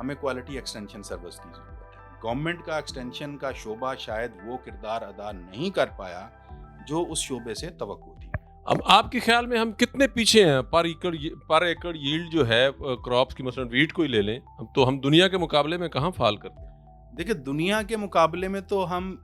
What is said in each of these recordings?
ہمیں quality extension service کی ضرورت ہے. گورنمنٹ کا ایکسٹینشن کا شعبہ شاید وہ کردار ادا نہیں کر پایا جو اس شعبے سے توقع تھی. اب آپ کے خیال میں ہم کتنے پیچھے ہیں پر ایکڑ ییلڈ جو ہے کراپس کی، مثلا ویٹ کو ہی لے لیں تو ہم دنیا کے مقابلے میں کہاں فال کرتے ہیں؟ دیکھیں دنیا کے مقابلے میں تو ہم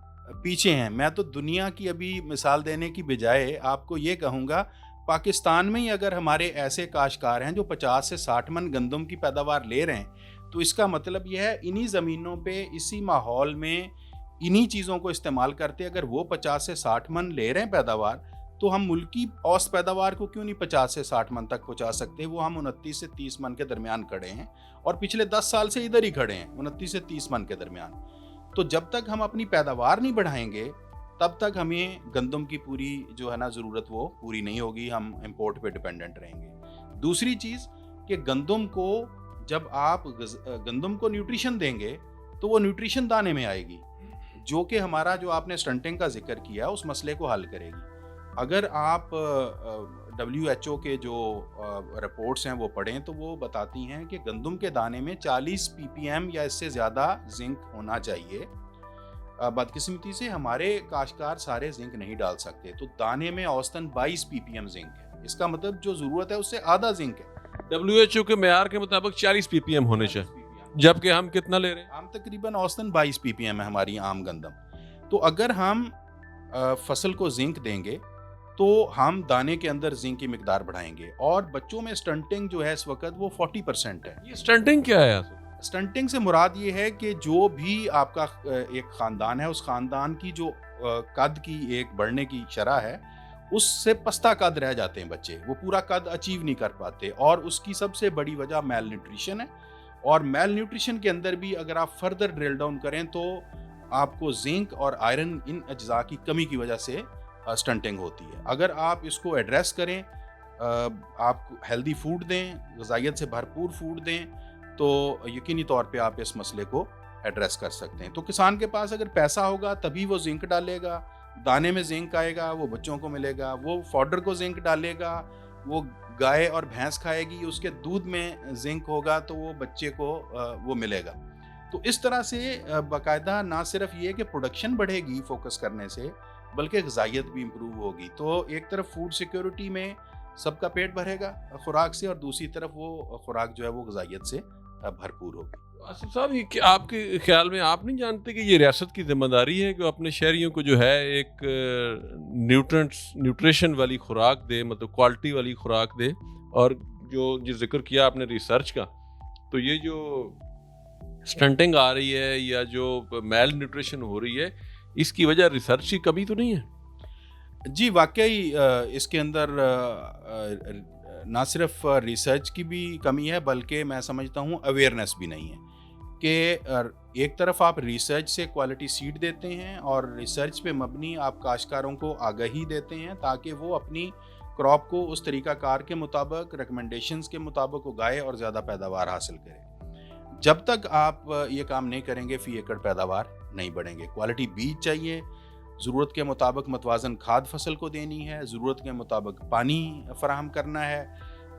پیچھے ہیں. میں تو دنیا کی ابھی مثال دینے کی بجائے آپ کو یہ کہوں گا پاکستان میں ہی اگر ہمارے ایسے کاشتکار ہیں جو 50 سے 60 من گندم کی پیداوار لے رہے ہیں تو اس کا مطلب یہ ہے انہی زمینوں پہ اسی ماحول میں انہی چیزوں کو استعمال کرتے اگر وہ 50 سے 60 من لے رہے ہیں پیداوار تو ہم ملکی اوسط پیداوار کو کیوں نہیں 50 سے 60 من تک پہنچا سکتے. وہ ہم 29 سے 30 من کے درمیان کھڑے ہیں اور پچھلے 10 سال سے ادھر ہی کھڑے ہیں 29 سے 30 من کے درمیان. تو جب تک ہم اپنی پیداوار نہیں بڑھائیں گے تب تک ہمیں گندم کی پوری جو ہے نا ضرورت وہ پوری نہیں ہوگی. ہم امپورٹ پہ ڈیپینڈنٹ رہیں گے. دوسری چیز کہ گندم کو جب آپ گندم کو نیوٹریشن دیں گے تو وہ نیوٹریشن دانے میں آئے گی جو کہ ہمارا جو آپ نے سٹنٹنگ کا ذکر کیا اس مسئلے کو حل کرے گی. اگر آپ WHO کے جو رپورٹس ہیں وہ پڑھیں تو وہ بتاتی ہیں کہ گندم کے دانے میں 40 ppm یا اس سے زیادہ زنک ہونا چاہیے. بدقسمتی سے ہمارے کاشتکار سارے زنک نہیں ڈال سکتے تو دانے میں اوسطاً 22 ppm زنک ہے. اس کا مطلب جو ضرورت ہے اس سے آدھا زنک ہے. WHO کے معیار کے مطابق 40 ppm ہونے چاہیے جبکہ ہم کتنا لے رہے ہیں؟ ہم تقریباً اوسطاً 22 ppm ہے ہماری عام گندم. تو اگر ہم فصل کو زنک دیں گے تو ہم دانے کے اندر زنک کی مقدار بڑھائیں گے. اور بچوں میں سٹنٹنگ جو ہے اس وقت وہ 40% ہے. یہ سٹنٹنگ کیا ہے؟ سٹنٹنگ سے مراد یہ ہے کہ جو بھی آپ کا ایک خاندان ہے اس خاندان کی جو قد کی ایک بڑھنے کی شرح ہے اس سے پستہ قد رہ جاتے ہیں بچے. وہ پورا قد اچیو نہیں کر پاتے اور اس کی سب سے بڑی وجہ میل نیوٹریشن ہے. اور میل نیوٹریشن کے اندر بھی اگر آپ فردر ڈرل ڈاؤن کریں تو آپ کو زنک اور آئرن ان اجزاء کی کمی کی وجہ سے سٹنٹنگ ہوتی ہے. اگر آپ اس کو ایڈریس کریں آپ ہیلدی فوڈ دیں غذائیت سے بھرپور فوڈ دیں تو یقینی طور پہ آپ اس مسئلے کو ایڈریس کر سکتے ہیں. تو کسان کے پاس اگر پیسہ ہوگا تبھی وہ زنک ڈالے گا. دانے میں زنک آئے گا وہ بچوں کو ملے گا. وہ فوڈر کو زنک ڈالے گا وہ گائے اور بھینس کھائے گی اس کے دودھ میں زنک ہوگا تو وہ بچے کو وہ ملے گا. تو اس طرح سے باقاعدہ نہ صرف یہ کہ پروڈکشن بڑھے گی فوکس کرنے سے بلکہ غذائیت بھی امپروو ہوگی. تو ایک طرف فوڈ سیکیورٹی میں سب کا پیٹ بھرے گا خوراک سے اور دوسری طرف وہ خوراک جو ہے وہ غذائیت سے بھرپور ہوگی. آصف صاحب یہ کہ آپ کے خیال میں آپ نہیں جانتے کہ یہ ریاست کی ذمہ داری ہے کہ اپنے شہریوں کو جو ہے ایک نیوٹریشن والی خوراک دے، مطلب کوالٹی والی خوراک دے. اور جو ذکر کیا آپ نے ریسرچ کا تو یہ جو سٹنٹنگ آ رہی ہے یا جو میل نیوٹریشن ہو رہی ہے اس کی وجہ ریسرچ کی کمی تو نہیں ہے؟ جی واقعی اس کے اندر نہ صرف ریسرچ کی بھی کمی ہے بلکہ میں سمجھتا ہوں اویئرنیس بھی نہیں ہے. کہ ایک طرف آپ ریسرچ سے کوالٹی سیڈ دیتے ہیں اور ریسرچ پہ مبنی آپ کاشتکاروں کو آگاہی دیتے ہیں تاکہ وہ اپنی کراپ کو اس طریقہ کار کے مطابق ریکمنڈیشنز کے مطابق اگائے اور زیادہ پیداوار حاصل کرے. جب تک آپ یہ کام نہیں کریں گے فی ایکڑ پیداوار نہیں بڑھیں گے. کوالٹی بیج چاہیے، ضرورت کے مطابق متوازن کھاد فصل کو دینی ہے، ضرورت کے مطابق پانی فراہم کرنا ہے.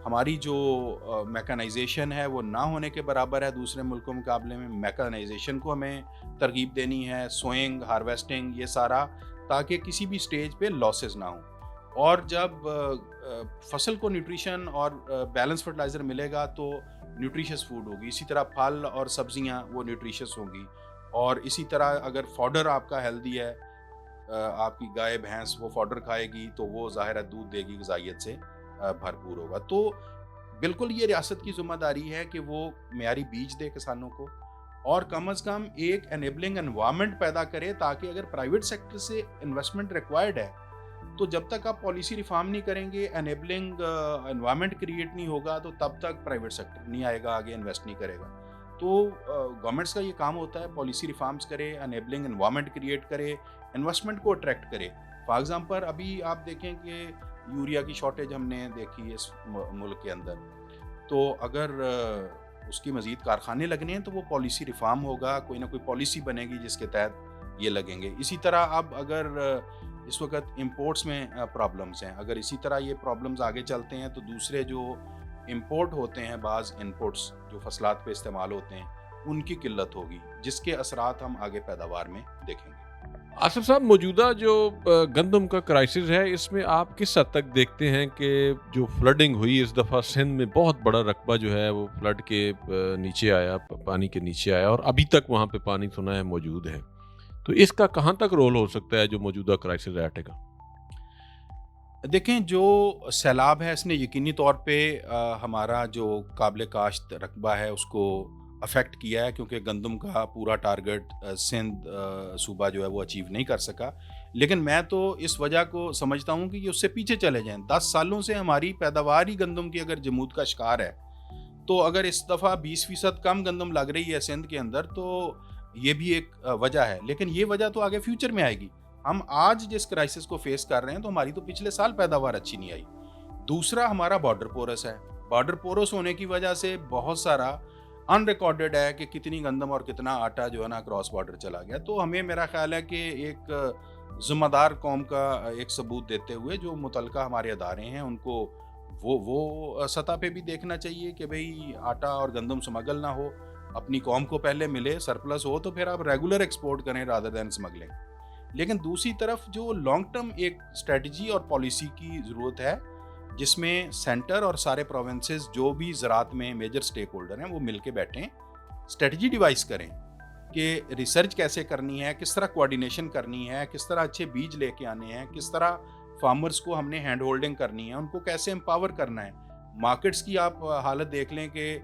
ہماری جو میکانائزیشن ہے وہ نہ ہونے کے برابر ہے دوسرے ملکوں مقابلے میں. میکانائزیشن کو ہمیں ترغیب دینی ہے، سوئنگ، ہارویسٹنگ، یہ سارا تاکہ کسی بھی سٹیج پہ لاسز نہ ہوں. اور جب فصل کو نیوٹریشن اور بیلنس فرٹیلائزر ملے گا تو نیوٹریشس فوڈ ہوگی. اسی طرح پھل اور سبزیاں وہ نیوٹریشس ہوں گی. اور اسی طرح اگر فوڈر آپ کا ہیلدی ہے، آپ کی گائے بھینس وہ فوڈر کھائے گی تو وہ ظاہر ہے دودھ دے گی غذائیت سے بھرپور ہوگا. تو بالکل یہ ریاست کی ذمہ داری ہے کہ وہ معیاری بیج دے کسانوں کو اور کم از کم ایک انیبلنگ انوائرمنٹ پیدا کرے تاکہ اگر پرائیویٹ سیکٹر سے انویسٹمنٹ ریکوائرڈ ہے تو جب تک آپ پالیسی ریفارم نہیں کریں گے، انیبلنگ انوائرمنٹ کریٹ نہیں ہوگا تو تب تک پرائیویٹ سیکٹر نہیں آئے گا، آگے انویسٹ نہیں کرے گا. تو گورنمنٹس کا یہ کام ہوتا ہے پالیسی ریفارمز کرے، انیبلنگ انوائرمنٹ کریٹ کرے، انویسٹمنٹ کو اٹریکٹ کرے. فار ایگزامپل ابھی آپ دیکھیں کہ یوریا کی شارٹیج ہم نے دیکھی اس ملک کے اندر، تو اگر اس کی مزید کارخانے لگنے ہیں تو وہ پالیسی ریفارم ہوگا، کوئی نہ کوئی پالیسی بنے گی جس کے تحت یہ لگیں گے. اسی طرح اب اگر اس وقت امپورٹس میں پرابلمز ہیں، اگر اسی طرح یہ پرابلمز آگے چلتے ہیں تو دوسرے جو امپورٹ ہوتے ہیں بعض انپوٹس جو فصلات پہ استعمال ہوتے ہیں ان کی قلت ہوگی، جس کے اثرات ہم آگے پیداوار میں دیکھیں گے۔ آصف صاحب، موجودہ جو گندم کا کرائسس ہے، اس میں آپ کس حد تک دیکھتے ہیں کہ جو فلڈنگ ہوئی اس دفعہ سندھ میں، بہت بڑا رقبہ جو ہے وہ فلڈ کے نیچے آیا، پانی کے نیچے آیا، اور ابھی تک وہاں پہ پانی سنا ہے موجود ہے، تو اس کا کہاں تک رول ہو سکتا ہے جو موجودہ کرائسس ہے آٹے کا؟ دیکھیں، جو سیلاب ہے اس نے یقینی طور پہ ہمارا جو قابل کاشت رقبہ ہے اس کو افیکٹ کیا ہے، کیونکہ گندم کا پورا ٹارگٹ سندھ صوبہ جو ہے وہ اچیو نہیں کر سکا۔ لیکن میں تو اس وجہ کو سمجھتا ہوں کہ یہ اس سے پیچھے چلے جائیں۔ 10 سالوں سے ہماری پیداوار ہی گندم کی اگر جمود کا شکار ہے، تو اگر اس دفعہ 20% کم گندم لگ رہی ہے سندھ کے اندر، تو یہ بھی ایک وجہ ہے۔ لیکن یہ وجہ تو آگے فیوچر میں آئے گی۔ ہم آج جس کرائسس کو فیس کر رہے ہیں تو ہماری تو پچھلے سال پیداوار اچھی نہیں آئی۔ دوسرا، ہمارا بارڈر پورس ہے۔ بارڈر پورس ہونے کی وجہ سے بہت سارا ان ریکارڈڈ ہے کہ کتنی گندم اور کتنا آٹا جو ہے نا کراس بارڈر چلا گیا۔ تو ہمیں، میرا خیال ہے کہ ایک ذمہ دار قوم کا ایک ثبوت دیتے ہوئے جو متعلقہ ہمارے ادارے ہیں ان کو وہ سطح پہ بھی دیکھنا چاہیے کہ بھئی آٹا اور گندم سمگل نہ ہو، اپنی قوم کو پہلے ملے، سرپلس ہو تو پھر آپ ریگولر ایکسپورٹ کریں رادر دین اسمگلنگ۔ لیکن دوسری طرف جو لانگ ٹرم ایک اسٹریٹجی اور پالیسی کی ضرورت ہے، جس میں سینٹر اور سارے پروونسز جو بھی زراعت میں میجر سٹیک ہولڈر ہیں وہ مل کے بیٹھیں، اسٹریٹجی ڈیوائز کریں کہ ریسرچ کیسے کرنی ہے، کس طرح کوآرڈینیشن کرنی ہے، کس طرح اچھے بیج لے کے آنے ہیں، کس طرح فارمرز کو ہم نے ہینڈ ہولڈنگ کرنی ہے، ان کو کیسے امپاور کرنا ہے۔ مارکیٹس کی آپ حالت دیکھ لیں کہ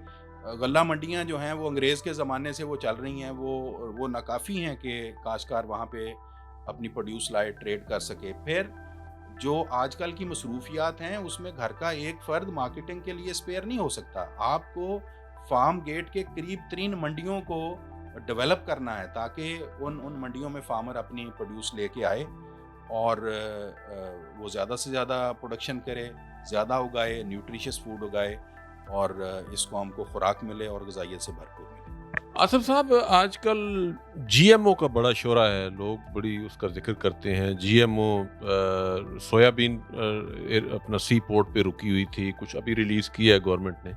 غلہ منڈیاں جو ہیں وہ انگریز کے زمانے سے وہ چل رہی ہیں، وہ ناکافی ہیں کہ کاشتکار وہاں پہ اپنی پروڈیوس لائے، ٹریڈ کر سکے۔ پھر جو آج کل کی مصروفیات ہیں اس میں گھر کا ایک فرد مارکیٹنگ کے لیے اسپیئر نہیں ہو سکتا۔ آپ کو فارم گیٹ کے قریب ترین منڈیوں کو ڈیولپ کرنا ہے تاکہ ان منڈیوں میں فارمر اپنی پروڈیوس لے کے آئے اور وہ زیادہ سے زیادہ پروڈکشن کرے، زیادہ اگائے، نیوٹریشس فوڈ اگائے، اور اس قوم کو خوراک ملے اور غذائیت سے بھرپور ملے۔ آصف صاحب، آج کل جی ایم او کا بڑا شعرہ ہے، لوگ بڑی اس کا ذکر کرتے ہیں۔ جی ایم او سویابین اپنا سی پورٹ پہ رکی ہوئی تھی، کچھ ابھی ریلیز کیا ہے گورنمنٹ نے،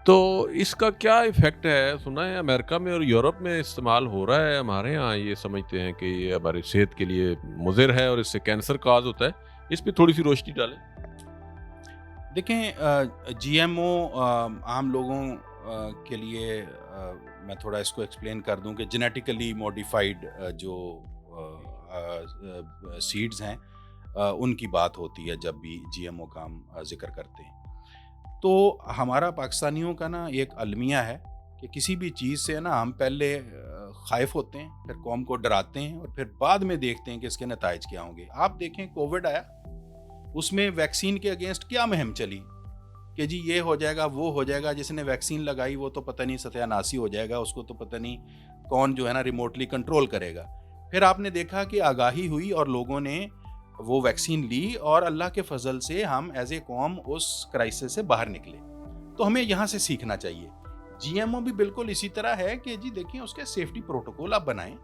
تو اس کا کیا ایفیکٹ ہے؟ سنا ہے امریکہ میں اور یورپ میں استعمال ہو رہا ہے، ہمارے ہاں یہ سمجھتے ہیں کہ یہ ہماری صحت کے لیے مضر ہے اور اس سے کینسر کاز ہوتا ہے۔ اس پہ تھوڑی سی روشنی ڈالیں۔ دیکھیں، جی ایم او عام لوگوں کے لیے میں تھوڑا اس کو ایکسپلین کر دوں کہ جینیٹیکلی موڈیفائڈ جو سیڈز ہیں ان کی بات ہوتی ہے جب بھی جی ایم او کا ہم ذکر کرتے ہیں۔ تو ہمارا پاکستانیوں کا نا ایک المیہ ہے کہ کسی بھی چیز سے نا ہم پہلے خائف ہوتے ہیں، پھر قوم کو ڈراتے ہیں اور پھر بعد میں دیکھتے ہیں کہ اس کے نتائج کیا ہوں گے۔ آپ دیکھیں، کووڈ آیا، اس میں ویکسین کے اگینسٹ کیا مہم چلی کہ جی یہ ہو جائے گا، وہ ہو جائے گا، جس نے ویکسین لگائی وہ تو پتہ نہیں ستیہ ناسی ہو جائے گا، اس کو تو پتہ نہیں کون جو ہے نا ریموٹلی کنٹرول کرے گا۔ پھر آپ نے دیکھا کہ آگاہی ہوئی اور لوگوں نے وہ ویکسین لی اور اللہ کے فضل سے ہم ایز اے قوم اس کرائسس سے باہر نکلے۔ تو ہمیں یہاں سے سیکھنا چاہیے۔ جی ایم او بھی بالکل اسی طرح ہے کہ جی دیکھیں اس کے سیفٹی پروٹوکول آپ بنائیں،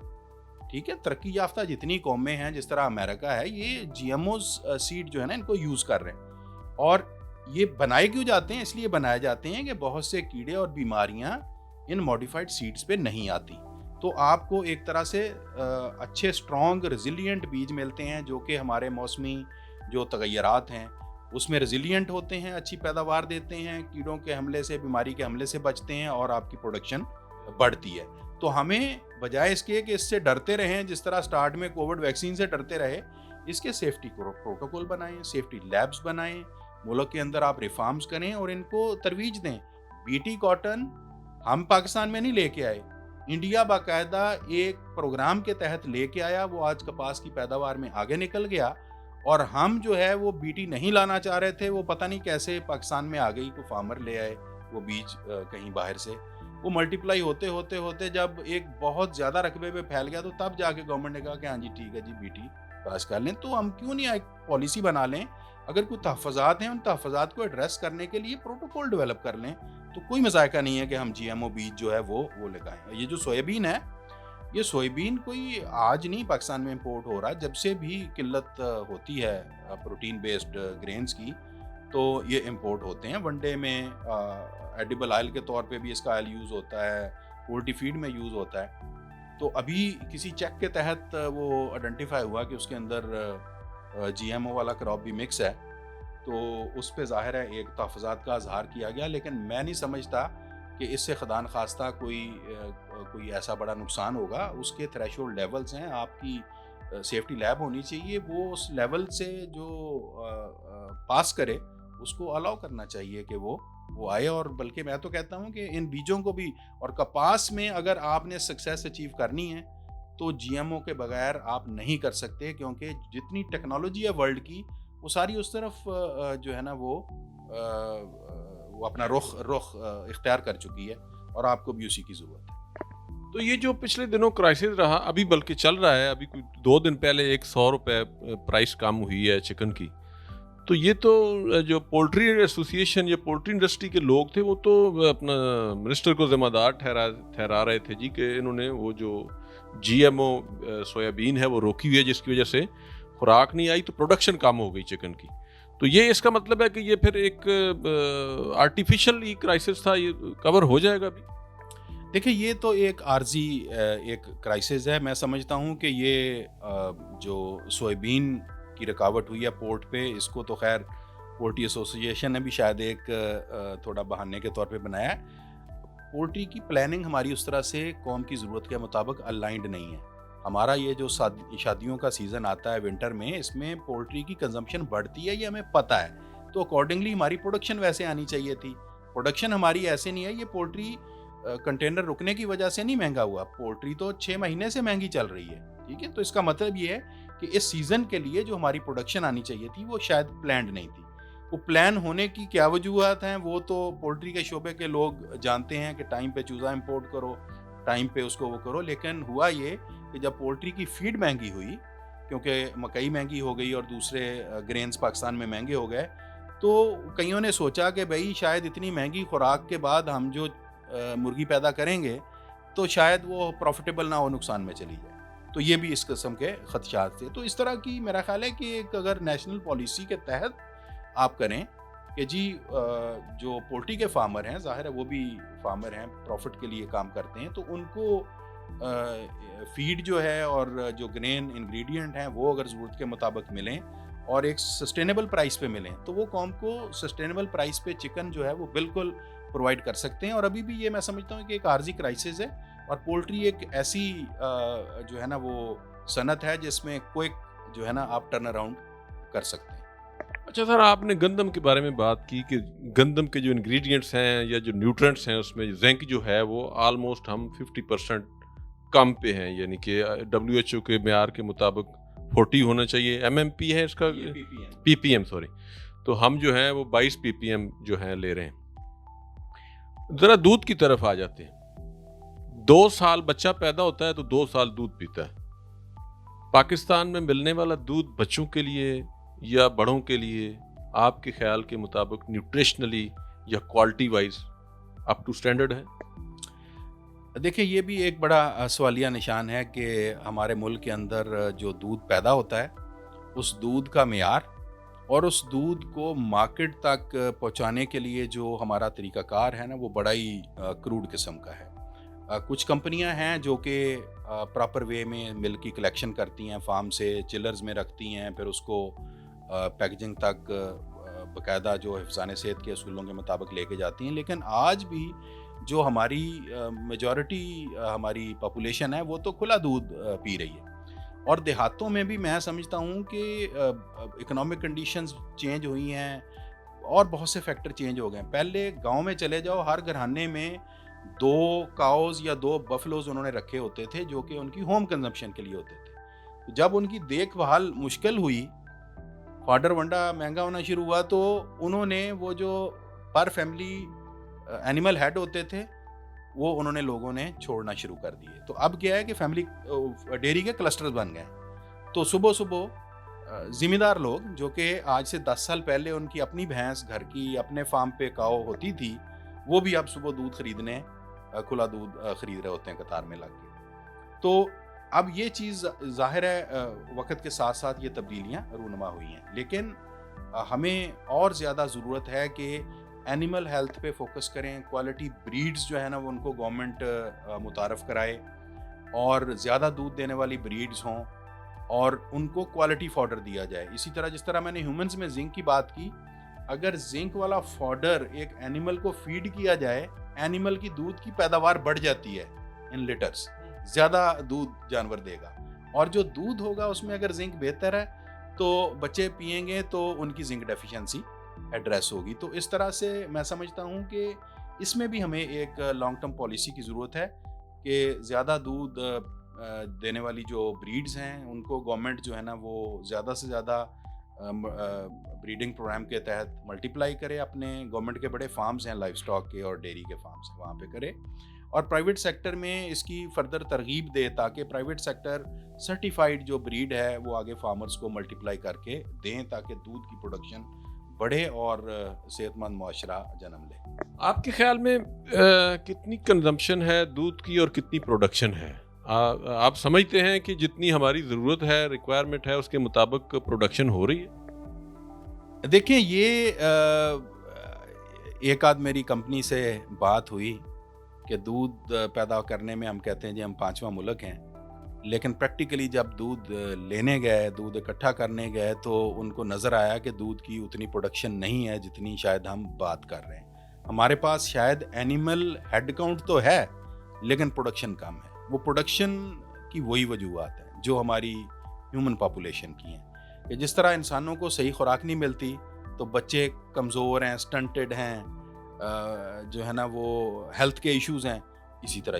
ٹھیک ہے۔ ترقی یافتہ جتنی قومیں ہیں، جس طرح امریکہ ہے، یہ جی ایم اوز سیڈ جو ہے نا ان کو یوز کر رہے ہیں۔ اور یہ بنائے کیوں جاتے ہیں؟ اس لیے بنائے جاتے ہیں کہ بہت سے کیڑے اور بیماریاں ان ماڈیفائڈ سیڈز پہ نہیں آتی، تو آپ کو ایک طرح سے اچھے اسٹرانگ ریزیلینٹ بیج ملتے ہیں جو کہ ہمارے موسمی جو تغیرات ہیں اس میں ریزیلینٹ ہوتے ہیں، اچھی پیداوار دیتے ہیں، کیڑوں کے حملے سے، بیماری کے حملے سے بچتے ہیں اور آپ کی پروڈکشن بڑھتی ہے۔ تو ہمیں بجائے اس کے کہ اس سے ڈرتے رہیں، جس طرح سٹارٹ میں کووڈ ویکسین سے ڈرتے رہے، اس کے سیفٹی پروٹوکول بنائیں، سیفٹی لیبز بنائیں، ملک کے اندر آپ ریفارمز کریں اور ان کو ترویج دیں۔ بی ٹی کاٹن ہم پاکستان میں نہیں لے کے آئے، انڈیا باقاعدہ ایک پروگرام کے تحت لے کے آیا، وہ آج کپاس کی پیداوار میں آگے نکل گیا، اور ہم جو ہے وہ بی ٹی نہیں لانا چاہ رہے تھے، وہ پتہ نہیں کیسے پاکستان میں آ گئی، کوئی فارمر لے آئے وہ بیج کہیں باہر سے، وہ ملٹیپلائی ہوتے ہوتے ہوتے جب ایک بہت زیادہ رقبے پہ پھیل گیا تو تب جا کے گورنمنٹ نے کہا کہ ہاں جی ٹھیک ہے جی بی ٹی پاس کر لیں۔ تو ہم کیوں نہیں ایک پالیسی بنا لیں، اگر کوئی تحفظات ہیں ان تحفظات کو ایڈریس کرنے کے لیے پروٹوکول ڈیولپ کر لیں، تو کوئی مذائقہ نہیں ہے کہ ہم جی ایم او بیج جو ہے وہ لگائیں۔ یہ جو سویابین ہے، یہ سویابین کوئی آج نہیں پاکستان میں امپورٹ ہو رہا، جب سے بھی قلت ہوتی ہے پروٹین بیسڈ گرینز کی تو یہ امپورٹ ہوتے ہیں۔ ون ڈے میں ایڈیبل آئل کے طور پہ بھی اس کا آئل یوز ہوتا ہے، پولٹری فیڈ میں یوز ہوتا ہے. تو ابھی کسی چیک کے تحت وہ آئیڈینٹیفائی ہوا کہ اس کے اندر جی ایم او والا کراپ بھی مکس ہے. تو اس پہ ظاہر ہے ایک تحفظات کا اظہار کیا گیا, لیکن میں نہیں سمجھتا کہ اس سے خدا نخواستہ کوئی ایسا بڑا نقصان ہوگا. اس کے تھریشولڈ لیولز ہیں, آپ کی سیفٹی لیب ہونی چاہیے, وہ اس لیول سے جو پاس کرے اس کو الاؤ کرنا چاہیے کہ وہ آئے. اور بلکہ میں تو کہتا ہوں کہ ان بیجوں کو بھی, اور کپاس میں اگر آپ نے سکسیس اچیو کرنی ہے تو جی ایم او کے بغیر آپ نہیں کر سکتے, کیونکہ جتنی ٹیکنالوجی ہے ورلڈ کی وہ ساری اس طرف جو ہے نا وہ اپنا رخ اختیار کر چکی ہے, اور آپ کو بھی اسی کی ضرورت ہے. تو یہ جو پچھلے دنوں کرائسس رہا, ابھی بلکہ چل رہا ہے, ابھی کوئی 2 دن پہلے 100 روپے پرائس کم ہوئی ہے چکن کی, تو یہ تو جو پولٹری ایسوسیشن یا پولٹری انڈسٹری کے لوگ تھے وہ تو اپنا منسٹر کو ذمہ دار ٹھہرا رہے تھے جی, کہ انہوں نے وہ جو جی ایم او سویابین ہے وہ روکی ہوئی ہے, جس کی وجہ سے خوراک نہیں آئی تو پروڈکشن کم ہو گئی چکن کی. تو یہ اس کا مطلب ہے کہ یہ پھر ایک آرٹیفیشل کرائسس تھا, یہ کور ہو جائے گا ابھی؟ دیکھیں, یہ تو ایک عارضی ایک کرائسس ہے. میں سمجھتا ہوں کہ یہ جو سویابین کی رکاوٹ ہوئی ہے پورٹ پہ, اس کو تو خیر پولٹری ایسوسیشن نے بھی شاید ایک تھوڑا بہانے کے طور پہ بنایا ہے. پولٹری کی پلاننگ ہماری اس طرح سے قوم کی ضرورت کے مطابق الائنڈ نہیں ہے. ہمارا یہ جو شادیوں کا سیزن آتا ہے ونٹر میں, اس میں پولٹری کی کنزمپشن بڑھتی ہے, یہ ہمیں پتہ ہے. تو اکارڈنگلی ہماری پروڈکشن ویسے آنی چاہیے تھی. پروڈکشن ہماری ایسے نہیں ہے, یہ پولٹری کنٹینر رکنے کی وجہ سے نہیں مہنگا ہوا, پولٹری تو 6 مہینے سے مہنگی چل رہی ہے, ٹھیک ہے. تو اس کا مطلب یہ ہے کہ اس سیزن کے لیے جو ہماری پروڈکشن آنی چاہیے تھی وہ شاید پلانڈ نہیں تھی. وہ پلان ہونے کی کیا وجوہات ہیں وہ تو پولٹری کے شعبے کے لوگ جانتے ہیں, کہ ٹائم پہ چوزا امپورٹ کرو, ٹائم پہ اس کو وہ کرو. لیکن ہوا یہ کہ جب پولٹری کی فیڈ مہنگی ہوئی, کیونکہ مکئی مہنگی ہو گئی اور دوسرے گرینز پاکستان میں مہنگے ہو گئے, تو کئیوں نے سوچا کہ بھائی شاید اتنی مہنگی خوراک کے بعد ہم جو مرغی پیدا کریں گے تو شاید وہ پروفیٹیبل نہ ہو, نقصان میں چلی جائے. تو یہ بھی اس قسم کے خدشات تھے. تو اس طرح کی میرا خیال ہے کہ ایک اگر نیشنل پالیسی کے تحت آپ کریں کہ جی جو پولٹری کے فارمر ہیں, ظاہر ہے وہ بھی فارمر ہیں, پروفٹ کے لیے کام کرتے ہیں, تو ان کو فیڈ جو ہے اور جو گرین انگریڈینٹ ہیں وہ اگر ضرورت کے مطابق ملیں اور ایک سسٹینیبل پرائس پہ ملیں, تو وہ قوم کو سسٹینیبل پرائس پہ چکن جو ہے وہ بالکل پرووائڈ کر سکتے ہیں. اور ابھی بھی یہ میں سمجھتا ہوں کہ ایک عارضی کرائسس ہے, اور پولٹری ایک ایسی جو ہے نا وہ صنعت ہے جس میں کوئک جو ہے نا آپ ٹرن اراؤنڈ کر سکتے ہیں. اچھا سر, آپ نے گندم کے بارے میں بات کی کہ گندم کے جو انگریڈینٹس ہیں یا جو نیوٹرنٹس ہیں اس میں زنک جو ہے وہ آلموسٹ ہم 50% کم پہ ہیں, یعنی کہ WHO کے معیار کے مطابق 40 ہونا چاہیے. MMP ہے اس کا, PPM سوری, تو ہم جو ہیں وہ 22 PPM جو ہیں لے رہے ہیں. ذرا دودھ کی طرف آ جاتے ہیں. 2 سال بچہ پیدا ہوتا ہے تو 2 سال دودھ پیتا ہے. پاکستان میں ملنے والا دودھ بچوں کے لیے یا بڑوں کے لیے آپ کے خیال کے مطابق نیوٹریشنلی یا quality wise up to standard ہے؟ دیکھیں, یہ بھی ایک بڑا سوالیہ نشان ہے کہ ہمارے ملک کے اندر جو دودھ پیدا ہوتا ہے اس دودھ کا معیار اور اس دودھ کو مارکیٹ تک پہنچانے کے لیے جو ہمارا طریقہ کار ہے نا وہ بڑا ہی کروڈ قسم کا ہے. کچھ کمپنیاں ہیں جو کہ پراپر وے میں ملک کی کلیکشن کرتی ہیں, فارم سے چلرز میں رکھتی ہیں, پھر اس کو پیکجنگ تک باقاعدہ جو حفظان صحت کے اصولوں کے مطابق لے کے جاتی ہیں. لیکن آج بھی جو ہماری میجورٹی ہماری پاپولیشن ہے وہ تو کھلا دودھ پی رہی ہے. اور دیہاتوں میں بھی میں سمجھتا ہوں کہ اکنامک کنڈیشنز چینج ہوئی ہیں اور بہت سے فیکٹر چینج ہو گئے ہیں. پہلے گاؤں میں چلے جاؤ, ہر گھرانے میں 2 کاؤز یا 2 بفلوز انہوں نے رکھے ہوتے تھے جو کہ ان کی ہوم کنزمپشن کے لیے ہوتے تھے. جب ان کی دیکھ بھال مشکل ہوئی, فاڈر ونڈا مہنگا ہونا شروع ہوا, تو انہوں نے وہ جو پر فیملی اینیمل ہیڈ ہوتے تھے وہ انہوں نے لوگوں نے چھوڑنا شروع کر دیے. تو اب کیا ہے کہ فیملی ڈیری کے کلسٹرز بن گئے. تو صبح ذمہ دار لوگ جو کہ آج سے 10 سال پہلے ان کی اپنی بھینس گھر کی اپنے فارم پہ کاؤ ہوتی تھی, وہ بھی اب صبح دودھ خریدنے کھلا دودھ خرید رہے ہوتے ہیں قطار میں لگ کے. تو اب یہ چیز ظاہر ہے وقت کے ساتھ ساتھ یہ تبدیلیاں رونما ہوئی ہیں, لیکن ہمیں اور زیادہ ضرورت ہے کہ اینیمل ہیلتھ پہ فوکس کریں، کوالٹی بریڈز جو ہے نا وہ ان کو گورنمنٹ متعارف کرائے، اور زیادہ دودھ دینے والی بریڈز ہوں اور ان کو کوالٹی فوڈر دیا جائے. اسی طرح جس طرح میں نے ہیومنز میں زنک کی بات کی، اگر زنک والا فوڈر ایک اینیمل کو فیڈ کیا جائے، اینیمل کی دودھ کی پیداوار بڑھ جاتی ہے ان لیٹرز، زیادہ دودھ جانور دے گا، اور جو دودھ ہوگا اس میں اگر زنک بہتر ہے تو بچے پئیں گے تو ان کی زنک ڈیفیشنسی ایڈریس ہوگی. تو اس طرح سے میں سمجھتا ہوں کہ اس میں بھی ہمیں ایک لانگ ٹرم پالیسی کی ضرورت ہے کہ زیادہ دودھ دینے والی جو بریڈز ہیں ان کو گورنمنٹ جو ہے نا وہ زیادہ سے زیادہ بریڈنگ پروگرام کے تحت ملٹیپلائی کرے. اپنے گورنمنٹ کے بڑے فارمز ہیں لائف سٹاک کے اور ڈیری کے فارمز ہیں، وہاں پہ کرے، اور پرائیویٹ سیکٹر میں اس کی فردر ترغیب دے تاکہ پرائیویٹ سیکٹر سرٹیفائڈ جو بریڈ ہے وہ آگے فارمرز کو ملٹیپلائی کر کے دیں تاکہ دودھ کی پروڈکشن بڑھے اور صحت مند معاشرہ جنم لے. آپ کے خیال میں کتنی کنزمپشن ہے دودھ کی اور کتنی پروڈکشن ہے؟ آپ سمجھتے ہیں کہ جتنی ہماری ضرورت ہے، ریکوائرمنٹ ہے، اس کے مطابق پروڈکشن ہو رہی ہے؟ دیکھیں یہ ایک آدھ میری کمپنی سے بات ہوئی کہ دودھ پیدا کرنے میں ہم کہتے ہیں جی ہم 5واں ملک ہیں، لیکن پریکٹیکلی جب دودھ لینے گئے، دودھ اکٹھا کرنے گئے تو ان کو نظر آیا کہ دودھ کی اتنی پروڈکشن نہیں ہے جتنی شاید ہم بات کر رہے ہیں. ہمارے پاس شاید اینیمل ہیڈ کاؤنٹ تو ہے لیکن پروڈکشن کم ہے. وہ پروڈکشن کی وہی وجوہات ہیں جو ہماری ہیومن پاپولیشن کی ہیں، کہ جس طرح انسانوں کو صحیح خوراک نہیں ملتی تو بچے کمزور ہیں، سٹنٹڈ ہیں، جو ہے نا وہ ہیلتھ کے ایشوز ہیں. اسی طرح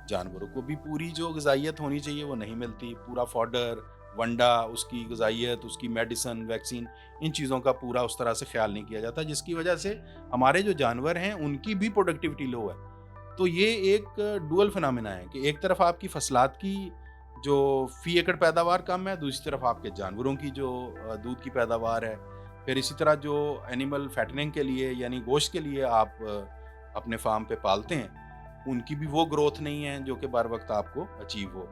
جانوروں کو بھی پوری جو غذائیت ہونی چاہیے وہ نہیں ملتی. پورا فوڈر، ونڈا، اس کی غذائیت، اس کی میڈیسن، ویکسین، ان چیزوں کا پورا اس طرح سے خیال نہیں کیا جاتا، جس کی وجہ سے ہمارے جو جانور ہیں ان کی بھی پروڈکٹیوٹی لو ہے. تو یہ ایک ڈوئل فنامنا ہے کہ ایک طرف آپ کی فصلات کی جو فی ایکڑ پیداوار کم ہے، دوسری طرف آپ کے جانوروں کی جو دودھ کی پیداوار ہے. پھر اسی طرح جو اینیمل فیٹننگ کے لیے یعنی گوشت کے لیے آپ اپنے فارم پہ پالتے ہیں، ان کی بھی وہ گروتھ نہیں ہے جو کہ بر وقت آپ کو اچیو ہو.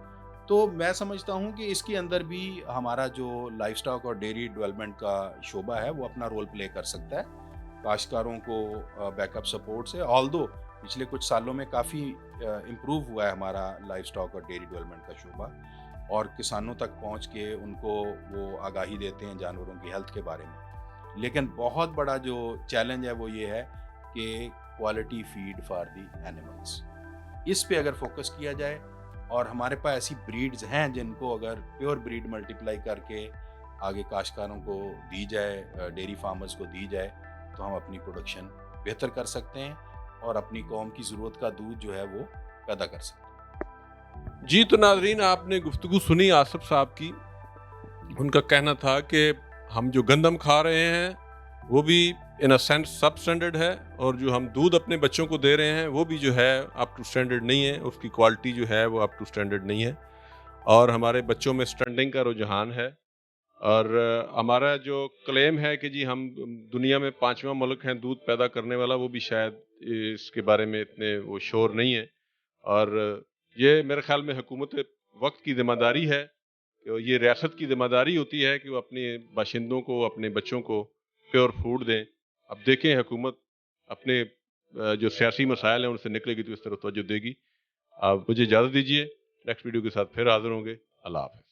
تو میں سمجھتا ہوں کہ اس کے اندر بھی ہمارا جو لائف سٹاک اور ڈیری ڈیولپمنٹ کا شعبہ ہے وہ اپنا رول پلے کر سکتا ہے کاشتکاروں کو بیک اپ سپورٹ سے. آلدو پچھلے کچھ سالوں میں کافی امپروو ہوا ہے ہمارا لائف سٹاک اور ڈیری ڈیولپمنٹ کا شعبہ، اور کسانوں تک پہنچ کے ان کو وہ آگاہی دیتے ہیں جانوروں کی ہیلتھ کے بارے میں. لیکن بہت بڑا جو چیلنج ہے وہ یہ ہے کہ quality feed for the animals. اس پہ اگر فوکس کیا جائے اور ہمارے پاس ایسی بریڈز ہیں جن کو اگر پیور بریڈ ملٹیپلائی کر کے آگے کاشتکاروں کو دی جائے، ڈیری فارمرز کو دی جائے، تو ہم اپنی پروڈکشن بہتر کر سکتے ہیں اور اپنی قوم کی ضرورت کا دودھ جو ہے وہ پیدا کر سکتے ہیں. جی تو ناظرین، آپ نے گفتگو سنی آصف صاحب کی. ان کا کہنا تھا کہ ہم جو گندم کھا رہے ہیں وہ بھی ان اے سینس سب سٹینڈرڈ ہے، اور جو ہم دودھ اپنے بچوں کو دے رہے ہیں وہ بھی جو ہے اپ ٹو سٹینڈرڈ نہیں ہے، اس کی کوالٹی جو ہے وہ اپ ٹو سٹینڈرڈ نہیں ہے، اور ہمارے بچوں میں سٹنٹنگ کا رجحان ہے. اور ہمارا جو کلیم ہے کہ جی ہم دنیا میں 5واں ملک ہیں دودھ پیدا کرنے والا، وہ بھی شاید اس کے بارے میں اتنے وہ شور نہیں ہے. اور یہ میرے خیال میں حکومت وقت کی ذمہ داری ہے، یہ ریاست کی ذمہ داری ہوتی ہے کہ وہ اپنے باشندوں کو، اپنے بچوں کو پیور فوڈ دیں. اب دیکھیں حکومت اپنے جو سیاسی مسائل ہیں ان سے نکلے گی تو اس طرح توجہ دے گی. آپ مجھے اجازت دیجیے، نیکسٹ ویڈیو کے ساتھ پھر حاضر ہوں گے. اللہ حافظ.